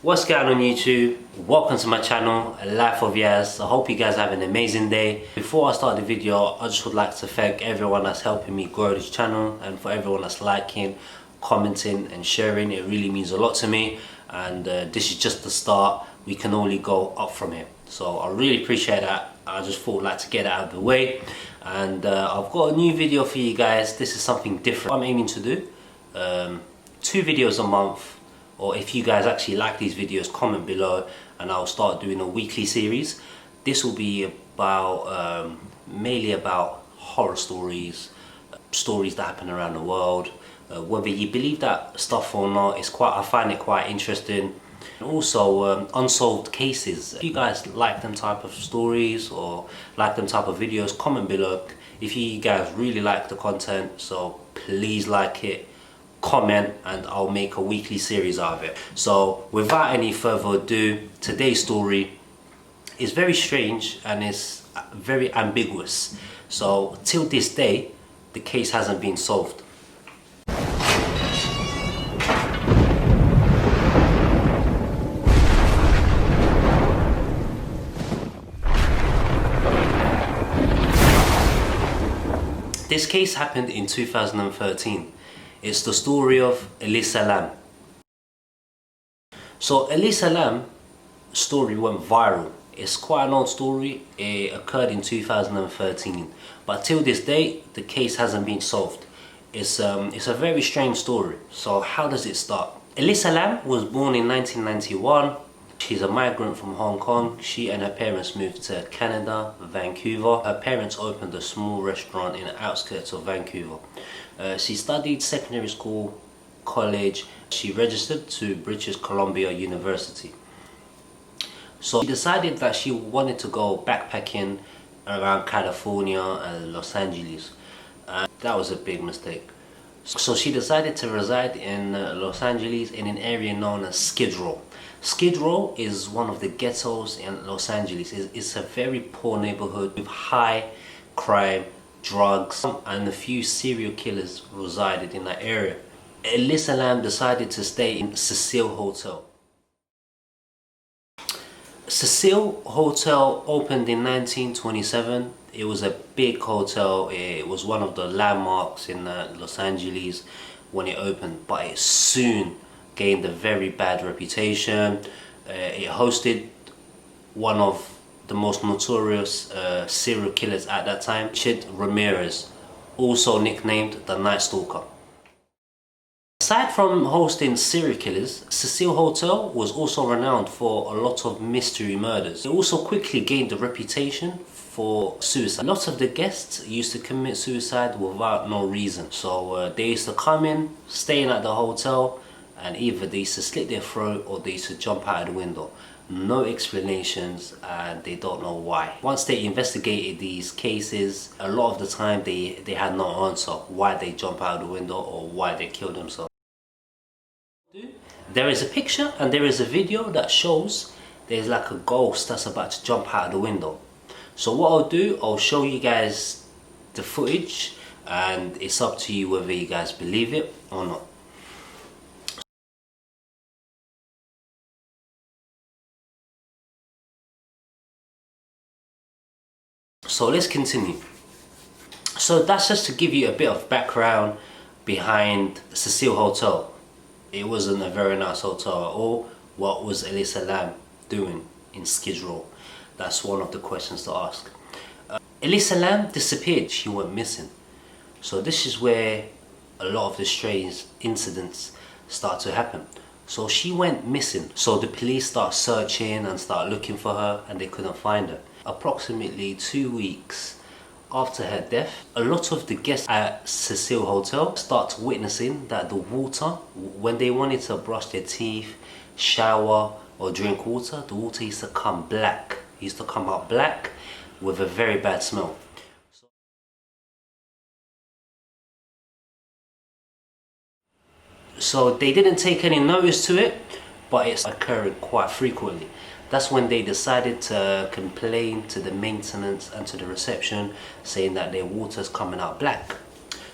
What's going on YouTube? Welcome to my channel, Life of Yaz. I hope you guys have an amazing day. Before I start the video, I just would like to thank everyone that's helping me grow this channel, and for everyone that's liking, commenting and sharing. It really means a lot to me, and this is just the start. We can only go up from here, so I really appreciate that. I just thought I'd like to get it out of the way, and I've got a new video for you guys. This is something different. I'm aiming to do 2 videos a month, or if you guys actually like these videos, comment below and I'll start doing a weekly series. This will be about mainly about horror stories, stories that happen around the world. Whether you believe that stuff or not, I find it quite interesting. And also unsolved cases. If you guys like them type of stories or like them type of videos, comment below. If you guys really like the content, so please like it, comment, and I'll make a weekly series out of it. So without any further ado, today's story is very strange and it's very ambiguous. So till this day, the case hasn't been solved. This case happened in 2013. It's the story of Elisa Lam. So Elisa Lam's story went viral. It's quite an old story. It occurred in 2013, but till this day the case hasn't been solved. It's a very strange story. So how does it start? Elisa Lam was born in 1991. She's a migrant from Hong Kong. She and her parents moved to Canada, Vancouver. Her parents opened a small restaurant in the outskirts of Vancouver. She studied secondary school, college. She registered to British Columbia University. So she decided that she wanted to go backpacking around California and Los Angeles. That was a big mistake. So she decided to reside in Los Angeles in an area known as Skid Row. Skid Row is one of the ghettos in Los Angeles. It's a very poor neighborhood with high crime, drugs, and a few serial killers resided in that area. Elisa Lam decided to stay in Cecil Hotel. Cecil Hotel opened in 1927. It was a big hotel. It was one of the landmarks in Los Angeles when it opened, but it soon gained a very bad reputation. It hosted one of the most notorious serial killers at that time, Richard Ramirez, also nicknamed the Night Stalker. Aside from hosting serial killers, Cecil Hotel was also renowned for a lot of mystery murders. It also quickly gained a reputation for suicide. Lots of the guests used to commit suicide without no reason. So they used to come in, staying at the hotel, and either they used to slit their throat or they used to jump out of the window. No explanations, and they don't know why. Once they investigated these cases, a lot of the time they had no answer why they jump out of the window or why they killed themselves. There is a picture and there is a video that shows there's like a ghost that's about to jump out of the window. So what I'll do, I'll show you guys the footage, and it's up to you whether you guys believe it or not. So let's continue. So that's just to give you a bit of background behind Cecil Hotel. It wasn't a very nice hotel at all. What was Elisa Lam doing in Skid Row? That's one of the questions to ask. Elisa Lam disappeared. She went missing. So this is where a lot of the strange incidents start to happen. So she went missing. So the police start searching and start looking for her, and they couldn't find her. Approximately 2 weeks after her death, a lot of the guests at Cecil Hotel start witnessing that the water, when they wanted to brush their teeth, shower or drink water, the water used to come black. It used to come out black with a very bad smell. So they didn't take any notice to it, but it's occurring quite frequently. That's when they decided to complain to the maintenance and to the reception, saying that their water's coming out black.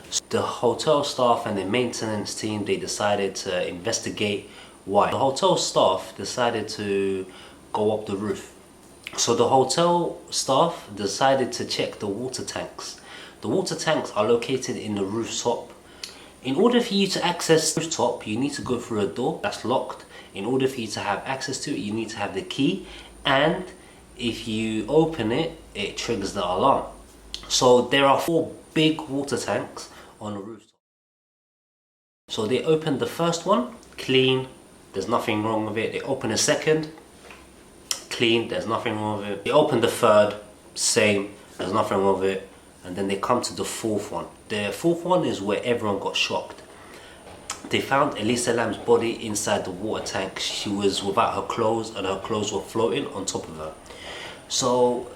So the hotel staff and the maintenance team, they decided to investigate Why? The hotel staff decided to go up the roof. So the hotel staff decided to check the water tanks. The water tanks are located in the rooftop. In order for you to access the rooftop, you need to go through a door that's locked. In order for you to have access to it, you need to have the key, and if you open it, it triggers the alarm. So there are 4 big water tanks on the rooftop. So they opened the first one, clean, there's nothing wrong with it. They open the second, clean, there's nothing wrong with it. They open the third, same, there's nothing wrong with it. And then they come to the 4th one. The 4th one is where everyone got shocked. They found Elisa Lam's body inside the water tank. She was without her clothes, and her clothes were floating on top of her. So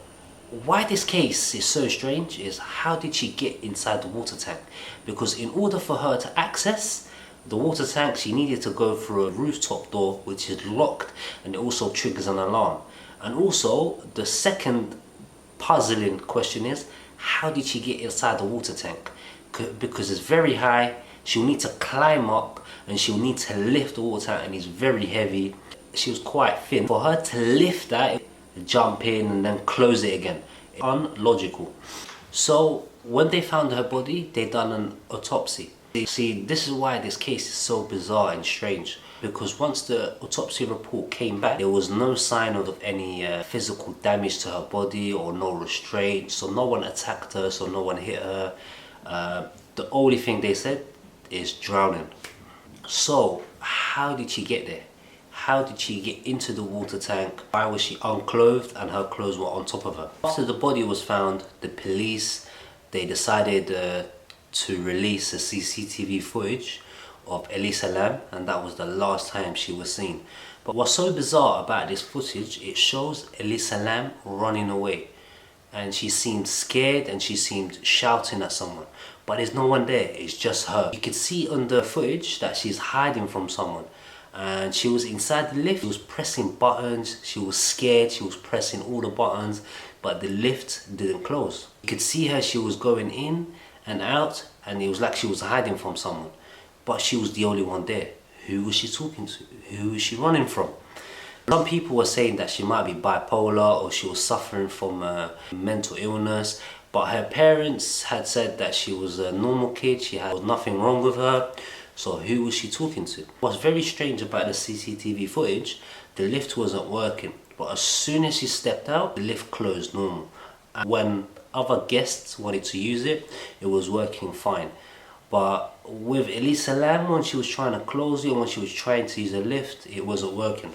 why this case is so strange is, how did she get inside the water tank? Because in order for her to access the water tank, she needed to go through a rooftop door which is locked, and it also triggers an alarm. And also the second puzzling question is, how did she get inside the water tank? Because it's very high, she'll need to climb up, and she'll need to lift the water tank, and it's very heavy. She was quite thin. For her to lift that, jump in and then close it again, unlogical. So when they found her body, they done an autopsy. See, this is why this case is so bizarre and strange, because once the autopsy report came back, there was no sign of any physical damage to her body, or no restraint, so no one attacked her, so no one hit her. The only thing they said is drowning. So how did she get there? How did she get into the water tank? Why was she unclothed and her clothes were on top of her? After the body was found, the police, they decided to release the CCTV footage of Elisa Lam, and that was the last time she was seen. But what's so bizarre about this footage, it shows Elisa Lam running away, and she seemed scared and she seemed shouting at someone, but there's no one there, it's just her. You can see on the footage that she's hiding from someone, and she was inside the lift. She was pressing buttons, she was scared, she was pressing all the buttons, but the lift didn't close. You could see her, she was going in and out, and it was like she was hiding from someone, but she was the only one there. Who was she talking to? Who was she running from? Some people were saying that she might be bipolar, or she was suffering from mental illness, but her parents had said that she was a normal kid, she had nothing wrong with her. So who was she talking to? What's very strange about the CCTV footage, the lift wasn't working, but as soon as she stepped out, the lift closed normal. And when other guests wanted to use it, it was working fine. But with Elisa Lam, when she was trying to close it, when she was trying to use a lift, it wasn't working.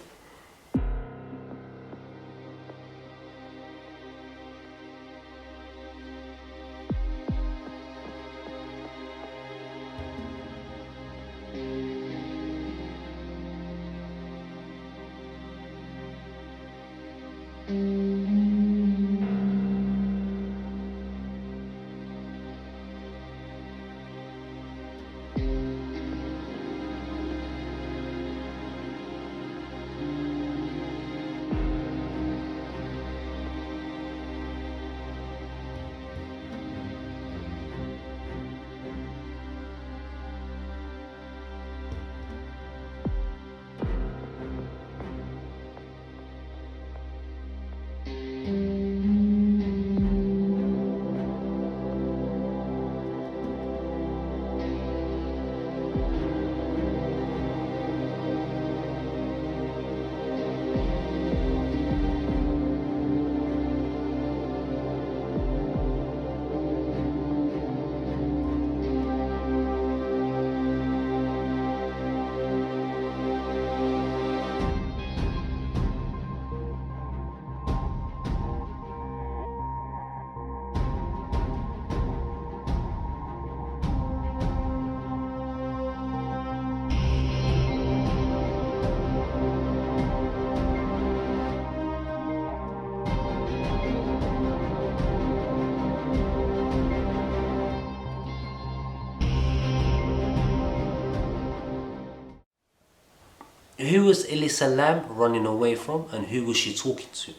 Who was Elisa Lam running away from, and who was she talking to?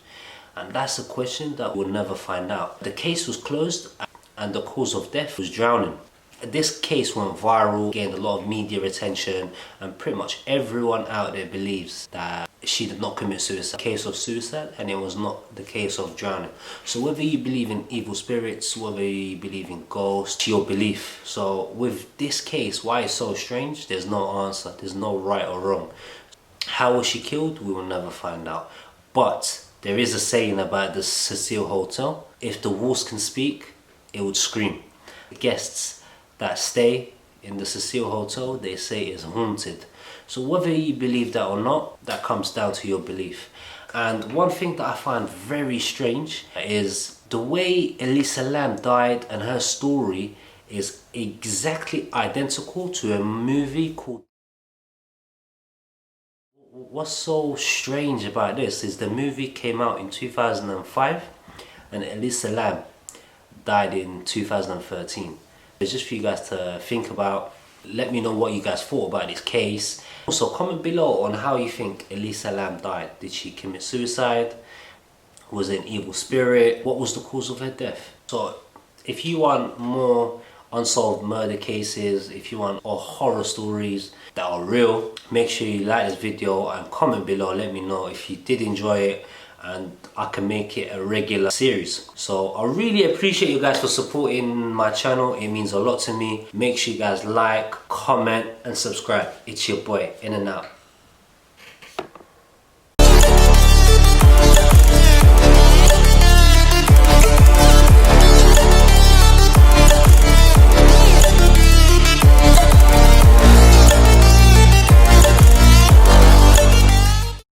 And that's a question that we'll never find out. The case was closed, and the cause of death was drowning. This case went viral, gained a lot of media attention, and pretty much everyone out there believes that she did not commit suicide. Case of suicide, and it was not the case of drowning. So whether you believe in evil spirits, whether you believe in ghosts, your belief. So with this case, why it's so strange, there's no answer. There's no right or wrong. How was she killed? We will never find out. But there is a saying about the Cecil Hotel: if the walls can speak, it would scream. The guests that stay in the Cecil Hotel, they say is haunted. So whether you believe that or not, that comes down to your belief. And one thing that I find very strange is the way Elisa Lam died, and her story is exactly identical to a movie called... What's so strange about this is the movie came out in 2005 and Elisa Lam died in 2013. It's just for you guys to think about. Let me know what you guys thought about this case. Also, comment below on how you think Elisa Lam died. Did she commit suicide? Was it an evil spirit? What was the cause of her death? So, if you want more unsolved murder cases, if you want horror stories that are real, make sure you like this video and comment below. Let me know if you did enjoy it, and I can make it a regular series. So I really appreciate you guys for supporting my channel. It means a lot to me. Make sure you guys like, comment and subscribe. It's your boy, In and Out.